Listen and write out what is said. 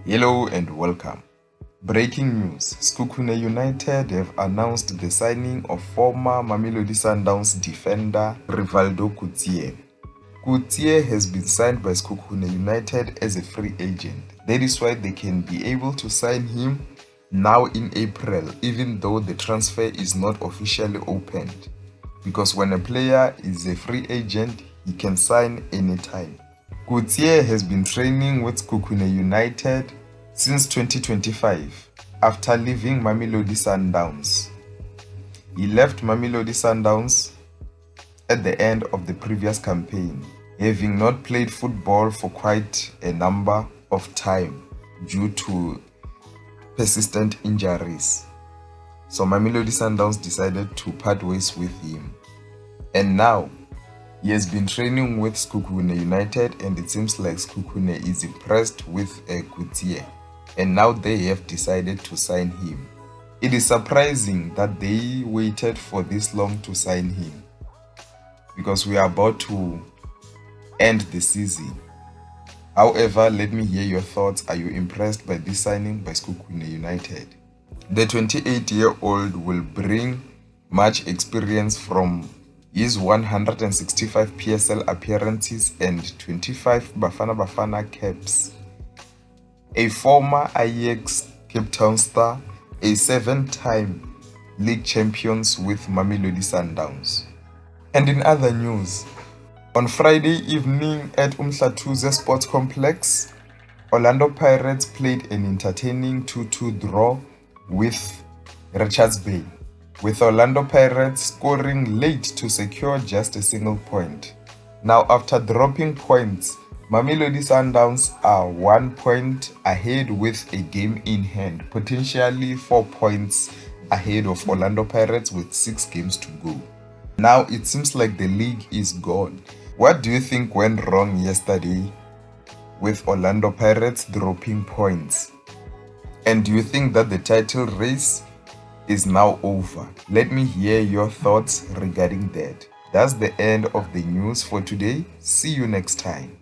Hello and welcome. Breaking news: Sekhukhune United have announced the signing of former Mamelodi Sundowns defender Rivaldo Coetzee. Coetzee has been signed by Sekhukhune United as a free agent. That is why they can be able to sign him now in April, even though the transfer is not officially opened. Because when a player is a free agent, he can sign anytime. Coetzee has been training with Sekhukhune United since 2025 after leaving Mamelodi Sundowns. He left Mamelodi Sundowns at the end of the previous campaign, having not played football for quite a number of time due to persistent injuries. So Mamelodi Sundowns decided to part ways with him. And now he has been training with Sekhukhune United, and it seems like Sekhukhune is impressed with Coetzee, and now they have decided to sign him. It is surprising that they waited for this long to sign him, because we are about to end the season. However, let me hear your thoughts. Are you impressed by this signing by Sekhukhune United? The 28-year-old will bring much experience from his 165 PSL appearances and 25 Bafana Bafana caps. A former Ajax Cape Town star, a 7-time league champions with Mamelodi Sundowns. And in other news, on Friday evening at Umhlathuze Sports Complex, Orlando Pirates played an entertaining 2-2 draw with Richards Bay, with Orlando Pirates scoring late to secure just a single point. Now, after dropping points, Mamelodi Sundowns are 1 point ahead with a game in hand, potentially 4 points ahead of Orlando Pirates with 6 games to go. Now it seems like the league is gone. What do you think went wrong yesterday with Orlando Pirates dropping points? And do you think that the title race is now over? Let me hear your thoughts regarding that. That's the end of the news for today. See you next time.